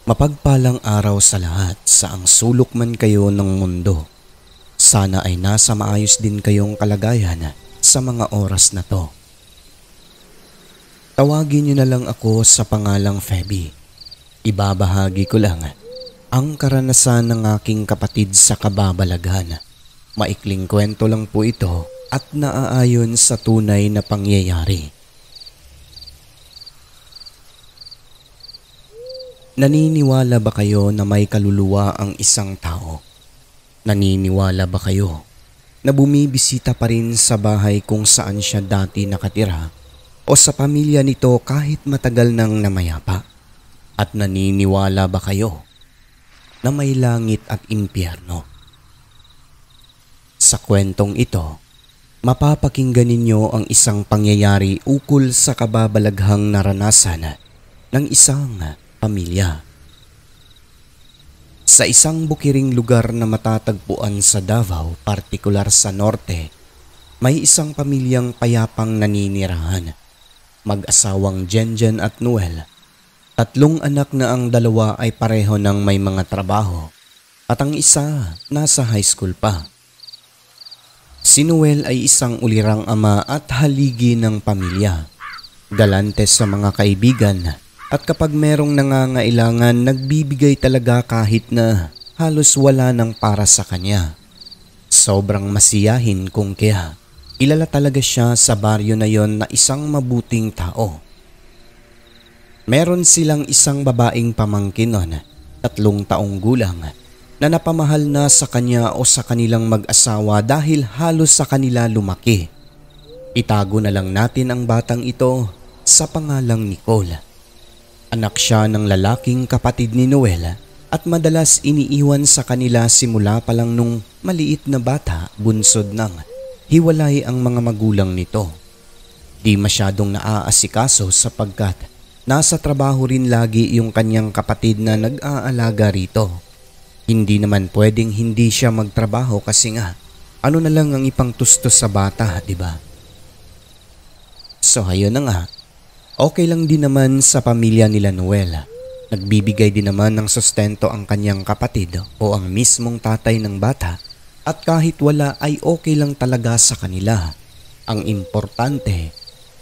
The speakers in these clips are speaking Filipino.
Mapagpalang araw sa lahat saang sulok man kayo ng mundo. Sana ay nasa maayos din kayong kalagayan sa mga oras na to. Tawagin niyo na lang ako sa pangalang Feby. Ibabahagi ko lang ang karanasan ng aking kapatid sa kababalaghan. Maikling kwento lang po ito at naaayon sa tunay na pangyayari. Naniniwala ba kayo na may kaluluwa ang isang tao? Naniniwala ba kayo na bumibisita pa rin sa bahay kung saan siya dati nakatira o sa pamilya nito kahit matagal nang namayapa? At naniniwala ba kayo na may langit at impyerno? Sa kwentong ito, mapapakinggan ninyo ang isang pangyayari ukol sa kababalaghang naranasan ng isang pamilya. Sa isang bukiring lugar na matatagpuan sa Davao, partikular sa norte, may isang pamilyang payapang naninirahan. Mag-asawang Jenjen at Noel. 3 anak na ang dalawa ay pareho ng may mga trabaho at ang isa nasa high school pa. Si Noel ay isang ulirang ama at haligi ng pamilya. Galante sa mga kaibigan. At kapag merong nangangailangan, nagbibigay talaga kahit na halos wala nang para sa kanya. Sobrang masiyahin kung kaya kilala talaga siya sa baryo na yon na isang mabuting tao. Meron silang isang babaeng pamangkin noon, 3 taong gulang, na napamahal na sa kanya o sa kanilang mag-asawa dahil halos sa kanila lumaki. Itago na lang natin ang batang ito sa pangalang Nicole. Anak siya ng lalaking kapatid ni Noel at madalas iniiwan sa kanila simula pa lang nung maliit na bata, bunsod nang hiwalay ang mga magulang nito. Di masyadong naaasikaso sapagkat nasa trabaho rin lagi yung kanyang kapatid na nag-aalaga rito. Hindi naman pwedeng hindi siya magtrabaho kasi nga ano na lang ang ipangtustos sa bata, di ba? So ayun na nga. Okay lang din naman sa pamilya nila Noel. Nagbibigay din naman ng sustento ang kanyang kapatid o ang mismong tatay ng bata at kahit wala ay okay lang talaga sa kanila. Ang importante,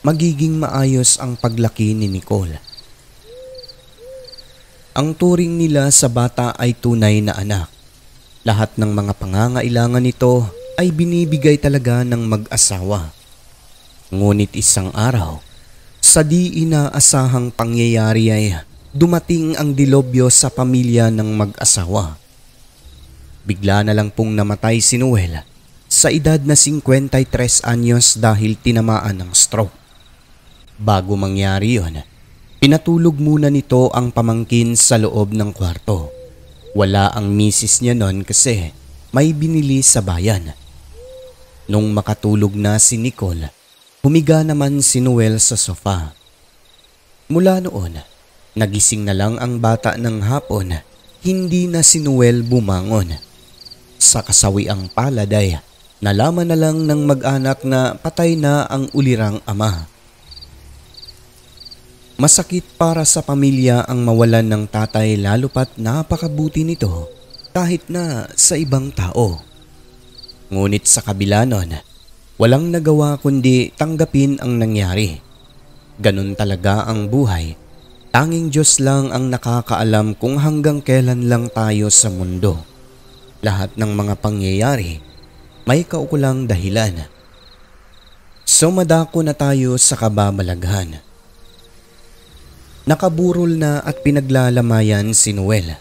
magiging maayos ang paglaki ni Nicole. Ang turing nila sa bata ay tunay na anak. Lahat ng mga pangangailangan nito ay binibigay talaga ng mag-asawa. Ngunit isang araw, sa di inaasahang pangyayari ay dumating ang dilobyo sa pamilya ng mag-asawa. Bigla na lang pong namatay si Noel sa edad na 53 anyos dahil tinamaan ng stroke. Bago mangyari yon, pinatulog muna nito ang pamangkin sa loob ng kwarto. Wala ang misis niya nun kasi may binili sa bayan. Nung makatulog na si Nicole, humiga naman si Noel sa sofa. Mula noon, nagising na lang ang bata ng hapon, hindi na si Noel bumangon. Sa kasawiang palad ay nalaman na lang ng mag-anak na patay na ang ulirang ama. Masakit para sa pamilya ang mawalan ng tatay lalo pat napakabuti nito kahit na sa ibang tao. Ngunit sa kabila nun, walang nagawa kundi tanggapin ang nangyari. Ganun talaga ang buhay. Tanging Diyos lang ang nakakaalam kung hanggang kailan lang tayo sa mundo. Lahat ng mga pangyayari may kaukulang dahilan. So madako na tayo sa kababalaghan. Nakaburol na at pinaglalamayan si Noel.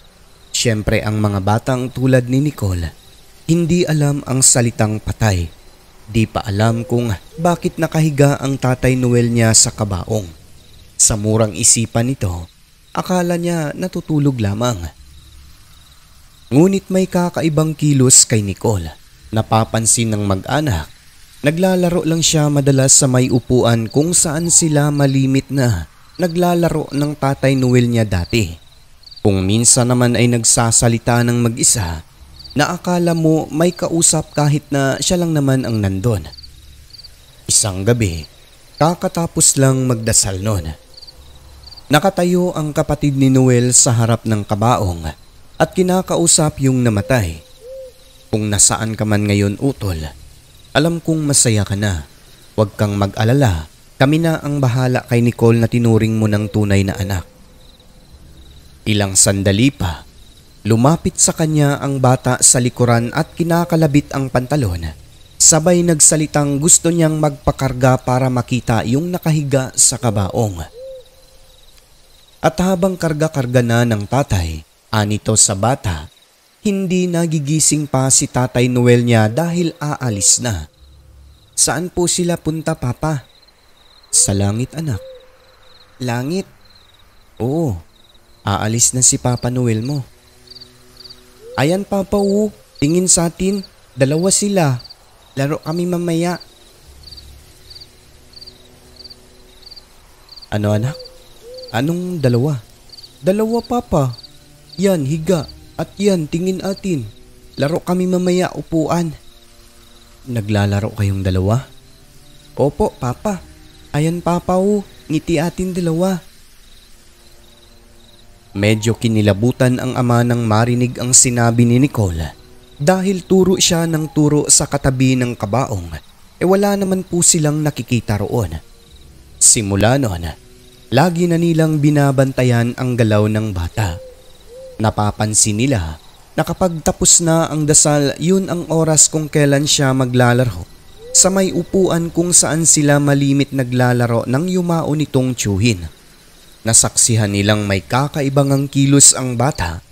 Siyempre ang mga batang tulad ni Nicole, hindi alam ang salitang patay. Di pa alam kung bakit nakahiga ang tatay Noel niya sa kabaong. Sa murang isipan nito, akala niya natutulog lamang. Ngunit may kakaibang kilos kay Nicole. Napapansin ng mag-anak Naglalaro lang siya madalas sa may upuan kung saan sila malimit na naglalaro ng Tatay Noel niya dati. Kung minsan naman ay nagsasalita ng mag-isa na akala mo may kausap kahit na siya lang naman ang nandun. Isang gabi, kakatapos lang magdasal noon. Nakatayo ang kapatid ni Noel sa harap ng kabaong at kinakausap yung namatay. Kung nasaan ka man ngayon, utol, alam kong masaya ka na. Huwag kang mag-alala, kami na ang bahala kay Nicole na tinuring mo ng tunay na anak. Ilang sandali pa, lumapit sa kanya ang bata sa likuran at kinakalabit ang pantalon. Sabay nagsalitang gusto niyang magpakarga para makita yung nakahiga sa kabaong. At habang karga-karga na ng tatay, anito sa bata, hindi nagigising pa si Tatay Noel niya dahil aalis na. Saan po sila punta, Papa? Sa langit, anak. Langit? Oo, aalis na si Papa Noel mo. Ayan, Papa, tingin sa atin, dalawa sila. Laro kami mamaya. Ano, anak? Anong dalawa? Dalawa, Papa. Yan, higa. At yan, tingin atin. Laro kami mamaya, upuan. Naglalaro kayong dalawa? Opo, Papa. Ayan, Papa, ngiti atin dalawa. Medyo kinilabutan ang ama nang marinig ang sinabi ni Nicole. Dahil turo siya ng turo sa katabi ng kabaong, wala naman po silang nakikita roon. Simula noon, lagi na nilang binabantayan ang galaw ng bata. Napapansin nila na kapag tapos na ang dasal, yun ang oras kung kailan siya maglalaro sa may upuan kung saan sila malimit naglalaro ng yumao nitong tiyuhin. Nasaksihan nilang may kakaibangang kilos ang bata.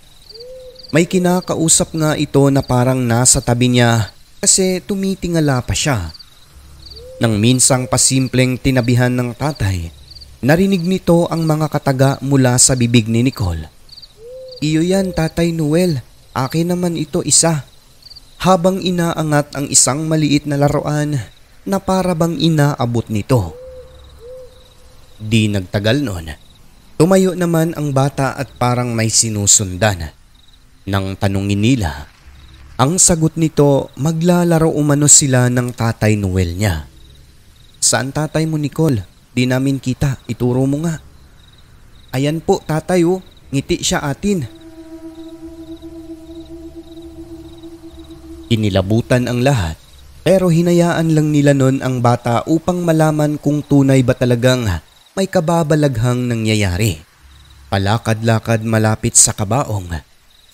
May kinakausap nga ito na parang nasa tabi niya kasi tumitingala pa siya. Nang minsang pasimpleng tinabihan ng tatay, narinig nito ang mga kataga mula sa bibig ni Nicole. Iyo yan, Tatay Noel. Akin naman ito isa. Habang inaangat ang isang maliit na laruan na para bang inaabot nito. Di nagtagal noon, tumayo naman ang bata at parang may sinusundan. Nang tanungin nila, ang sagot nito maglalaro umano sila ng Tatay Noel niya. Saan tatay mo, Nicole? Di namin kita, ituro mo nga. Ayan po, tatay, ngiti siya atin. Inilabutan ang lahat pero hinayaan lang nila nun ang bata upang malaman kung tunay ba talagang may kababalaghang nangyayari. Palakad-lakad malapit sa kabaong,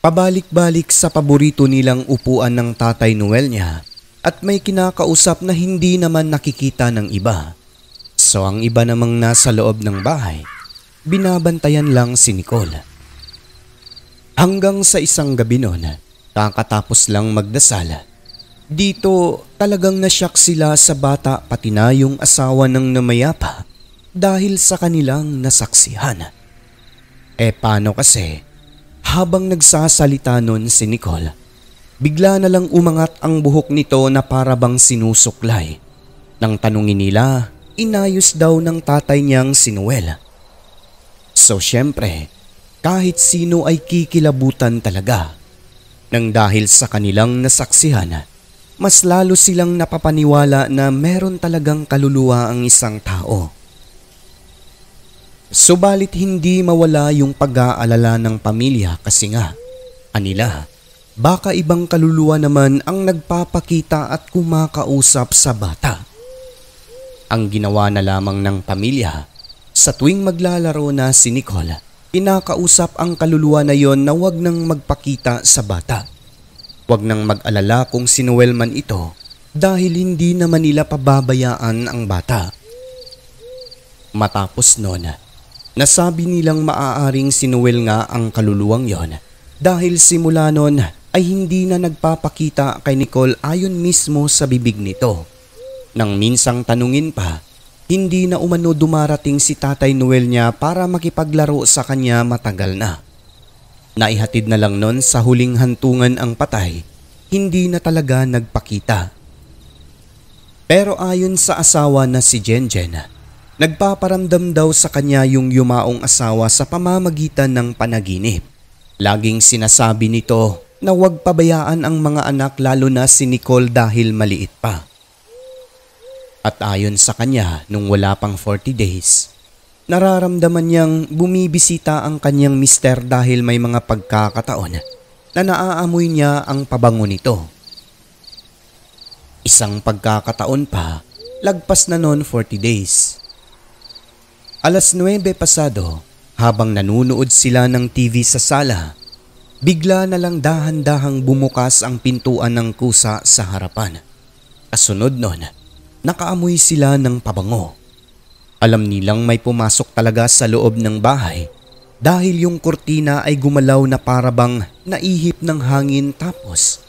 pabalik-balik sa paborito nilang upuan ng Tatay Noel niya at may kinakausap na hindi naman nakikita ng iba. So ang iba namang nasa loob ng bahay, binabantayan lang si Nicole. Hanggang sa isang gabi noon, kakatapos lang magdasal, dito talagang nasyak sila sa bata pati na yung asawa ng namayapa dahil sa kanilang nasaksihan. Paano kasi, habang nagsasalita nun si Nicole, bigla na lang umangat ang buhok nito na para bang sinusuklay. Nang tanungin nila, inayos daw ng tatay niyang si Noel. So syempre, kahit sino ay kikilabutan talaga. Nang dahil sa kanilang nasaksihan, mas lalo silang napapaniwala na meron talagang kaluluwa ang isang tao. Subalit hindi mawala yung pag-aalala ng pamilya kasi nga, anila, baka ibang kaluluwa naman ang nagpapakita at kumakausap sa bata. Ang ginawa na lamang ng pamilya, sa tuwing maglalaro na si Nicole, kinakausap ang kaluluwa na yon na wag nang magpakita sa bata. Wag nang mag-alala kung si Noel man ito dahil hindi naman nila pababayaan ang bata. Matapos noon, nasabi nilang maaaring si Noel nga ang kaluluwang yon dahil simula noon ay hindi na nagpapakita kay Nicole ayon mismo sa bibig nito. Nang minsang tanungin pa, hindi na umano dumarating si Tatay Noel niya para makipaglaro sa kanya matagal na. Naihatid na lang nun sa huling hantungan ang patay, hindi na talaga nagpakita. Pero ayon sa asawa na si Jenjen, nagpaparamdam daw sa kanya yung yumaong asawa sa pamamagitan ng panaginip. Laging sinasabi nito na huwag pabayaan ang mga anak lalo na si Nicole dahil maliit pa. At ayon sa kanya nung wala pang 40 days, nararamdaman niyang bumibisita ang kanyang mister dahil may mga pagkakataon na naaamoy niya ang pabango nito. Isang pagkakataon pa, lagpas na noon 40 days. Alas 9 pasado, habang nanunood sila ng TV sa sala, bigla na lang dahan-dahang bumukas ang pintuan ng kusa sa harapan. Kasunod noon, nakaamoy sila ng pabango. Alam nilang may pumasok talaga sa loob ng bahay dahil yung kurtina ay gumalaw na parabang naihip ng hangin, tapos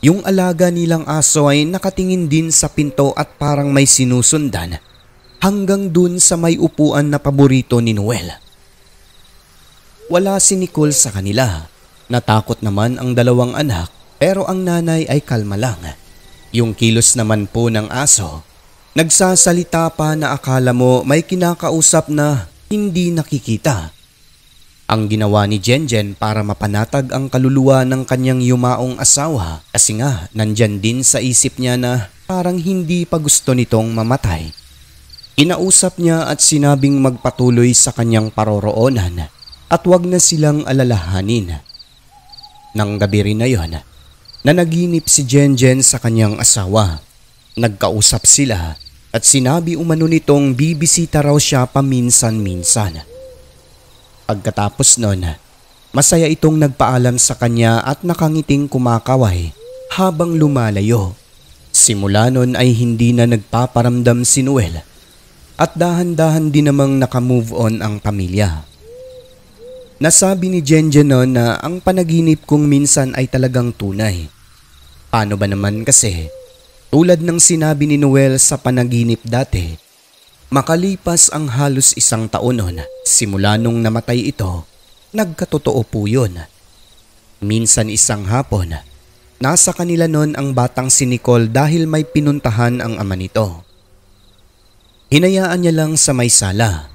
yung alaga nilang aso ay nakatingin din sa pinto at parang may sinusundan hanggang dun sa may upuan na paborito ni Noel. Wala si Nicole sa kanila. Natakot naman ang dalawang anak pero ang nanay ay kalma lang. Yung kilos naman po ng aso, nagsasalita pa na akala mo may kinakausap na hindi nakikita. Ang ginawa ni Jenjen para mapanatag ang kaluluwa ng kanyang yumaong asawa kasi nga nandyan din sa isip niya na parang hindi pa gusto nitong mamatay. Kinausap niya at sinabing magpatuloy sa kanyang paroroonan at wag na silang alalahanin. Nang gabi rin na yon, nanaginip si Jenjen sa kanyang asawa. Nagkausap sila at sinabi umano nitong bibisita raw siya paminsan-minsan. Pagkatapos nun, masaya itong nagpaalam sa kanya at nakangiting kumakaway habang lumalayo. Simula nun ay hindi na nagpaparamdam si Noel at dahan-dahan din namang nakamove on ang pamilya. Nasabi ni Jenjen noon na ang panaginip kong minsan ay talagang tunay. Paano ba naman kasi? Tulad ng sinabi ni Noel sa panaginip dati, makalipas ang halos 1 taon noon simula nung namatay ito, nagkatotoo po yun. Minsan isang hapon, nasa kanila noon ang batang si Nicole dahil may pinuntahan ang ama nito. Hinayaan niya lang sa may sala.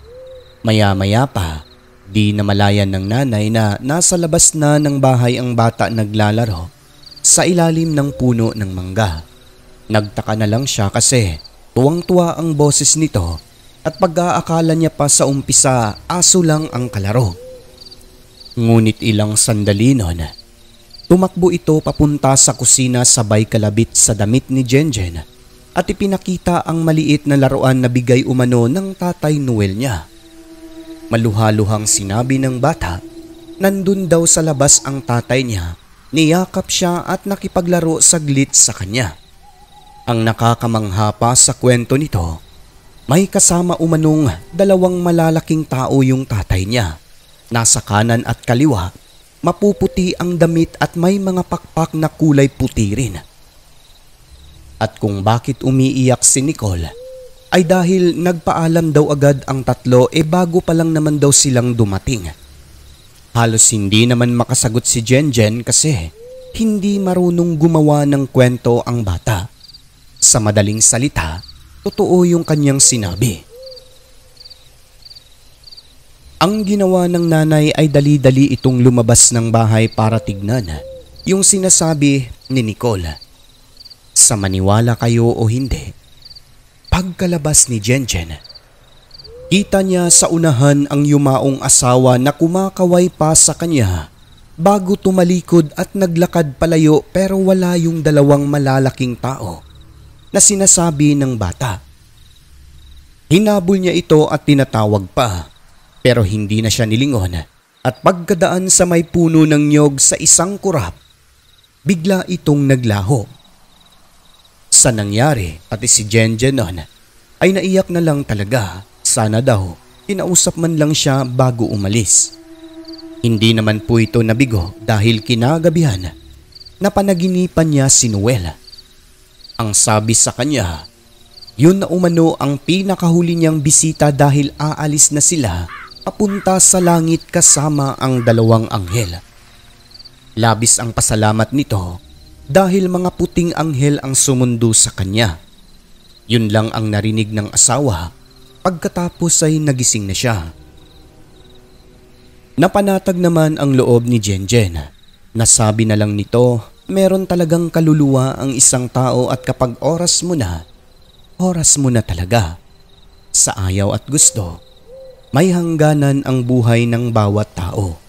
Maya-maya pa, di namalayan ng nanay na nasa labas na ng bahay ang bata naglalaro sa ilalim ng puno ng mangga. Nagtaka na lang siya kasi tuwang-tuwa ang boses nito at pag-aakala niya pa sa umpisa aso lang ang kalaro. Ngunit ilang sandali noon, tumakbo ito papunta sa kusina sabay kalabit sa damit ni Jenjen at ipinakita ang maliit na laruan na bigay umano ng tatay Noel niya. Maluhaluhang sinabi ng bata, nandun daw sa labas ang tatay niya, niyakap siya at nakipaglaro saglit sa kanya. Ang nakakamangha pa sa kwento nito, may kasama umanong 2 malalaking tao yung tatay niya. Nasa kanan at kaliwa, mapuputi ang damit at may mga pakpak na kulay puti rin. At kung bakit umiiyak si Nicole, ay dahil nagpaalam daw agad ang tatlo bago pa lang naman daw silang dumating. Halos hindi naman makasagot si Jenjen kasi hindi marunong gumawa ng kwento ang bata. Sa madaling salita, totoo yung kanyang sinabi. Ang ginawa ng nanay ay dali-dali itong lumabas ng bahay para tignan yung sinasabi ni Nicole. Sa maniwala kayo o hindi, pagkalabas ni Jenjen, kita niya sa unahan ang yumaong asawa na kumakaway pa sa kanya bago tumalikod at naglakad palayo pero wala yung 2 malalaking tao na sinasabi ng bata. Hinabol niya ito at tinatawag pa pero hindi na siya nilingon at pagkadaan sa may puno ng nyog sa isang kurap, bigla itong naglaho. Sa nangyari, pati si Jenjen noon ay naiyak na lang talaga. Sana daw kinausap man lang siya bago umalis. Hindi naman po ito nabigo dahil kinagabihan na panaginipan niya si Noel. Ang sabi sa kanya, yun na umano ang pinakahuli niyang bisita dahil aalis na sila papunta sa langit kasama ang 2 anghel. Labis ang pasalamat nito dahil mga puting anghel ang sumundo sa kanya. Yun lang ang narinig ng asawa pagkatapos ay nagising na siya. Napanatag naman ang loob ni Jenjen. Nasabi na lang nito, meron talagang kaluluwa ang isang tao at kapag oras mo na talaga. Sa ayaw at gusto, may hangganan ang buhay ng bawat tao.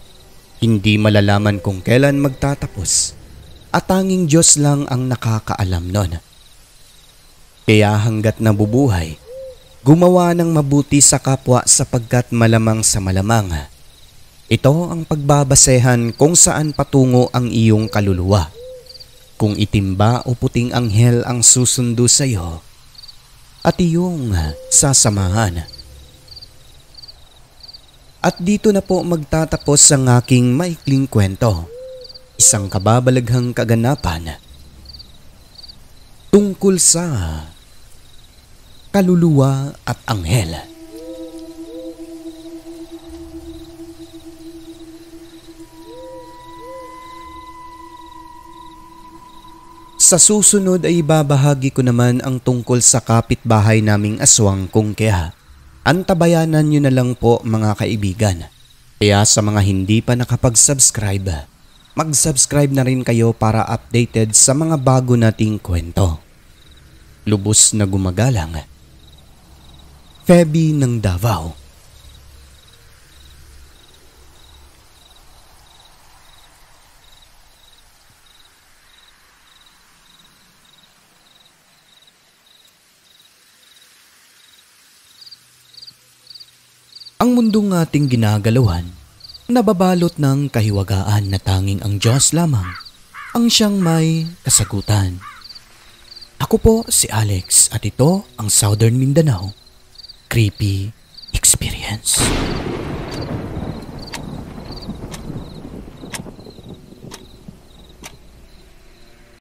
Hindi malalaman kung kailan magtatapos at tanging Diyos lang ang nakakaalam nun. Kaya hanggat nabubuhay, gumawa ng mabuti sa kapwa sapagkat malamang sa malamang. Ito ang pagbabasehan kung saan patungo ang iyong kaluluwa. Kung itim ba o puting anghel ang susundo sa iyo at iyong sasamahan. At dito na po magtatapos ang aking maikling kwento. Isang kababalaghang kaganapan tungkol sa kaluluwa at anghel. Sa susunod ay ibabahagi ko naman ang tungkol sa kapitbahay naming aswang Kungkea. Antabayanan nyo na lang po mga kaibigan. Kaya sa mga hindi pa nakapag-subscribe, mag-subscribe na rin kayo para updated sa mga bago nating kwento. Lubos na gumagalang, Feby ng Davao. Ang mundong ating ginagalawan, nababalot ng kahiwagaan na tanging ang Diyos lamang ang siyang may kasagutan. Ako po si Alex at ito ang Southern Mindanao Creepy Experience.